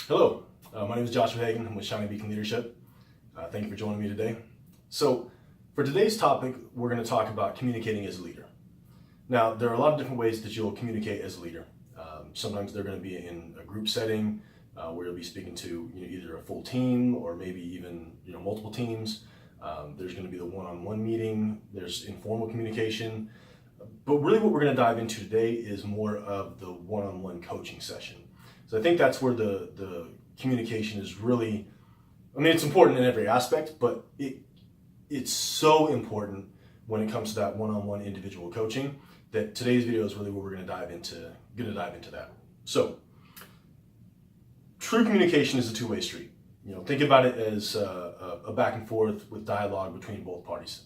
Hello, my name is Joshua Hagan. I'm with Shining Beacon Leadership. Thank you for joining me today. So, for today's topic, we're going to talk about communicating as a leader. Now, there are a lot of different ways that you'll communicate as a leader. Sometimes they're going to be in a group setting where you'll be speaking to either a full team or maybe even multiple teams. There's going to be the one-on-one meeting. There's informal communication. But really, what we're going to dive into today is more of the one-on-one coaching session. So I think that's where the communication is really, it's important in every aspect, but it's so important when it comes to that one-on-one individual coaching that today's video is really where we're going to dive into that. So true communication is a two-way street. Think about it as a back and forth with dialogue between both parties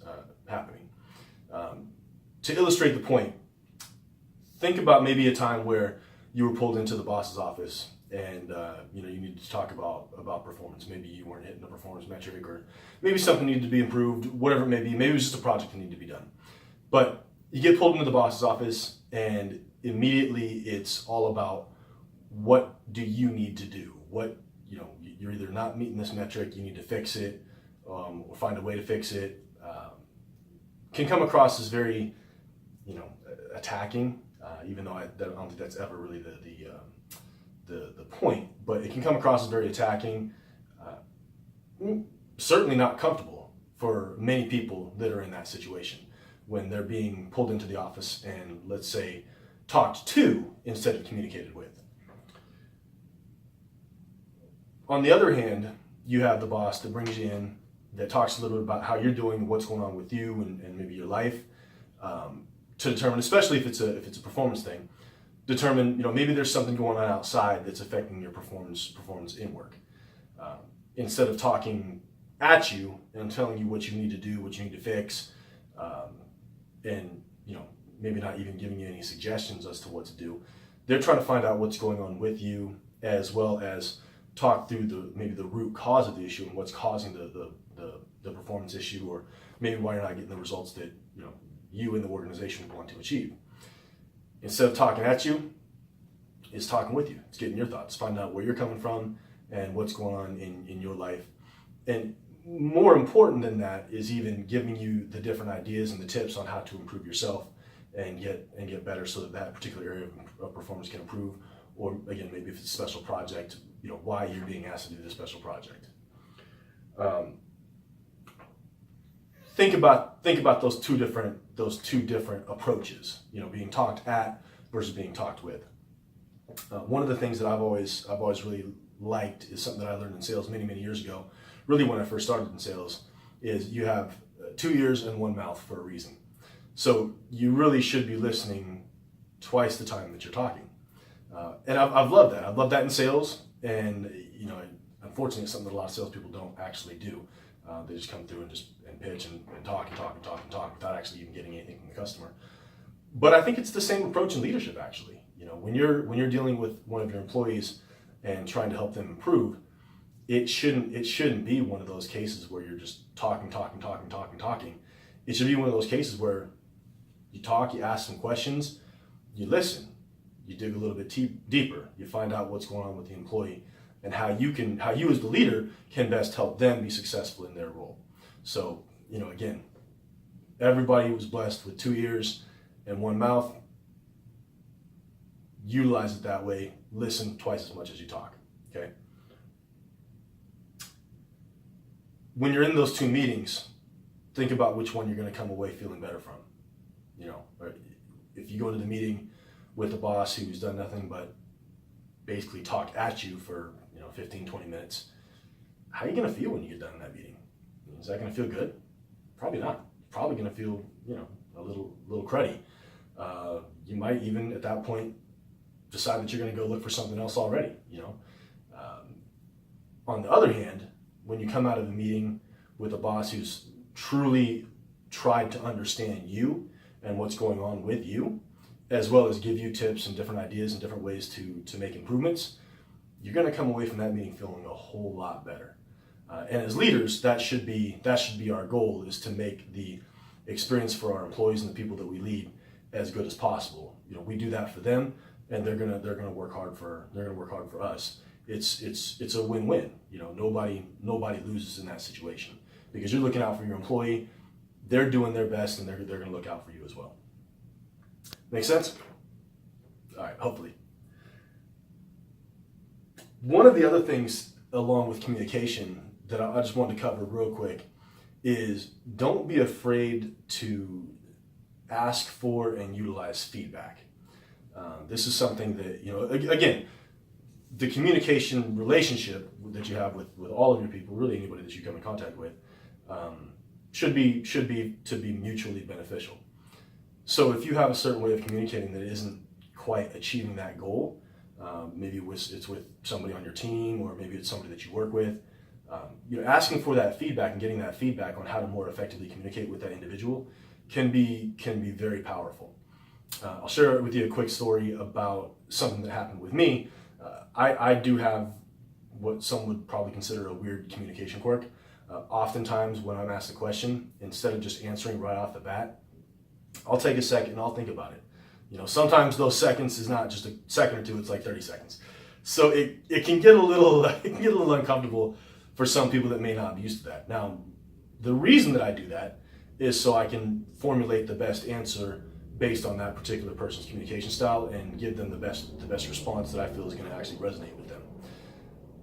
happening. To illustrate the point, think about maybe a time where you were pulled into the boss's office and you needed to talk about performance. Maybe you weren't hitting a performance metric, or maybe something needed to be improved, whatever it may be. Maybe it was just a project that needed to be done. But you get pulled into the boss's office and immediately it's all about what do you need to do? You're either not meeting this metric, you need to fix it, or find a way to fix it. Can come across as very attacking, even though I don't think that's ever really the point, but it can come across as very attacking, certainly not comfortable for many people that are in that situation when they're being pulled into the office and, let's say, talked to instead of communicated with. On the other hand, you have the boss that brings you in, that talks a little bit about how you're doing, what's going on with you and maybe your life, to determine, especially if it's a performance thing, determine maybe there's something going on outside that's affecting your performance in work. Instead of talking at you and telling you what you need to do, what you need to fix, and maybe not even giving you any suggestions as to what to do, they're trying to find out what's going on with you, as well as talk through maybe the root cause of the issue and what's causing the performance issue, or maybe why you're not getting the results that you and the organization want to achieve. Instead of talking at you, it's talking with you. It's getting your thoughts, finding out where you're coming from and what's going on in your life. And more important than that is even giving you the different ideas and the tips on how to improve yourself and get better, so that particular area of performance can improve. Or again, maybe if it's a special project, why you're being asked to do this special project. Think about those two different approaches. Being talked at versus being talked with. One of the things that I've always really liked is something that I learned in sales many years ago. Really, when I first started in sales, is you have 2 ears and 1 mouth for a reason. So you really should be listening twice the time that you're talking. And I've loved that. I've loved that in sales, and unfortunately, it's something that a lot of salespeople don't actually do. They just come through and pitch and talk without actually even getting anything from the customer. But I think it's the same approach in leadership, actually. When you're dealing with one of your employees and trying to help them improve, it shouldn't be one of those cases where you're just talking. It should be one of those cases where you talk, you ask some questions, you listen, you dig a little bit deeper, you find out what's going on with the employee and how you as the leader can best help them be successful in their role. So, again, everybody was blessed with 2 ears and 1 mouth. Utilize it that way. Listen twice as much as you talk, okay? When you're in those 2 meetings, think about which one you're going to come away feeling better from. If you go into the meeting with a boss who's done nothing but basically talk at you for 15-20 minutes, how are you going to feel when you get done in that meeting? Is that going to feel good? Probably not. Probably going to feel a little cruddy. You might even at that point decide that you're going to go look for something else already. On the other hand, when you come out of a meeting with a boss who's truly tried to understand you and what's going on with you, as well as give you tips and different ideas and different ways to make improvements, you're going to come away from that meeting feeling a whole lot better. And as leaders, that should be our goal, is to make the experience for our employees and the people that we lead as good as possible. We do that for them, and they're gonna work hard for us. it's a win-win. You know, nobody loses in that situation because you're looking out for your employee. They're doing their best, and they're going to look out for you as well. Make sense? All right, hopefully. One of the other things along with communication that I just wanted to cover real quick is don't be afraid to ask for and utilize feedback. This is something that, you know, again, the communication relationship that you have with all of your people, really anybody that you come in contact with, should be to be mutually beneficial. So if you have a certain way of communicating that isn't quite achieving that goal, maybe it's with somebody on your team, or maybe it's somebody that you work with, you know, asking for that feedback and getting that feedback on how to more effectively communicate with that individual can be very powerful. I'll share with you a quick story about something that happened with me. I do have what some would probably consider a weird communication quirk. Oftentimes when I'm asked a question, instead of just answering right off the bat, I'll take a second and I'll think about it. You know, sometimes those seconds is not just a second or two, it's like 30 seconds. So it can get a little uncomfortable for some people that may not be used to that. Now, the reason that I do that is so I can formulate the best answer based on that particular person's communication style and give them the best response that I feel is going to actually resonate with them.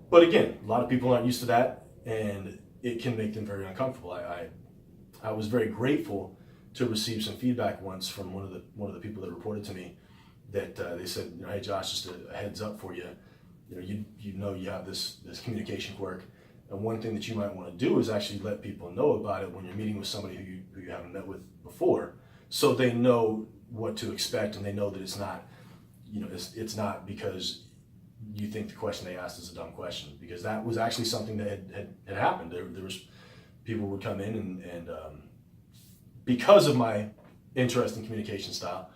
But again, a lot of people aren't used to that, and it can make them very uncomfortable. I was very grateful to receive some feedback once from one of the people that reported to me that they said, you know, hey Josh, just a heads up for you. You know you have this communication quirk, and one thing that you might want to do is actually let people know about it when you're meeting with somebody who you haven't met with before, so they know what to expect and they know that it's not, you know, it's not because you think the question they asked is a dumb question, because that was actually something that had happened. There was people would come in and because of my interesting communication style,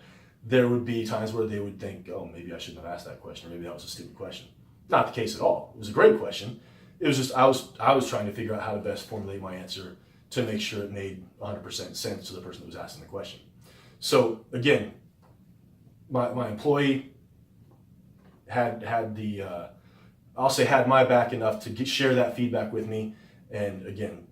there would be times where they would think, oh, maybe I shouldn't have asked that question, or maybe that was a stupid question. Not the case at all. It was a great question. It was just I was trying to figure out how to best formulate my answer to make sure it made 100% sense to the person that was asking the question. So again, my employee had the I'll say had my back enough to share that feedback with me, and again,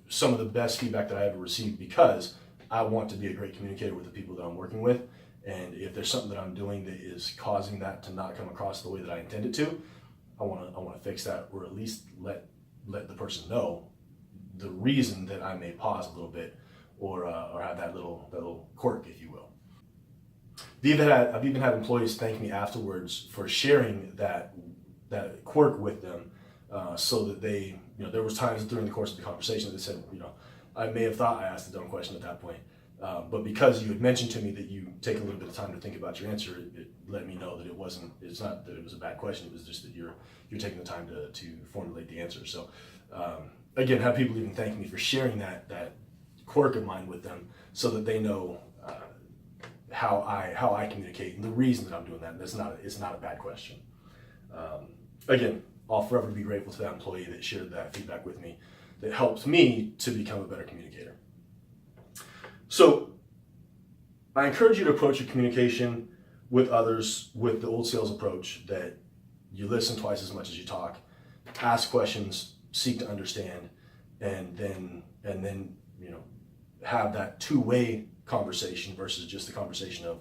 some of the best feedback that I ever received, because I want to be a great communicator with the people that I'm working with, and if there's something that I'm doing that is causing that to not come across the way that I intend it to, I want to fix that, or at least let the person know the reason that I may pause a little bit, or have that little quirk, if you will. I've even had employees thank me afterwards for sharing that quirk with them, so that they, you know, there was times during the course of the conversation that they said, you know, I may have thought I asked a dumb question at that point, but because you had mentioned to me that you take a little bit of time to think about your answer, it let me know that it's not that it was a bad question, it was just that you're taking the time to formulate the answer. So again, have people even thank me for sharing that quirk of mine with them, so that they know how I communicate and the reason that I'm doing that. It's not a bad question. Again, I'll forever be grateful to that employee that shared that feedback with me, that helped me to become a better communicator. So I encourage you to approach your communication with others with the old sales approach, that you listen twice as much as you talk, ask questions, seek to understand, and then you know, have that two-way conversation versus just the conversation of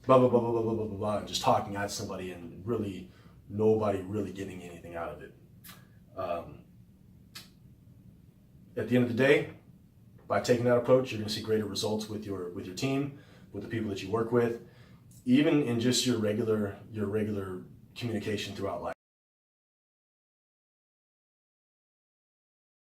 blah blah blah blah blah blah blah blah, and just talking at somebody and really nobody really getting anything out of it. At the end of the day, by taking that approach, you're going to see greater results with your team, with the people that you work with, even in just your regular communication throughout life.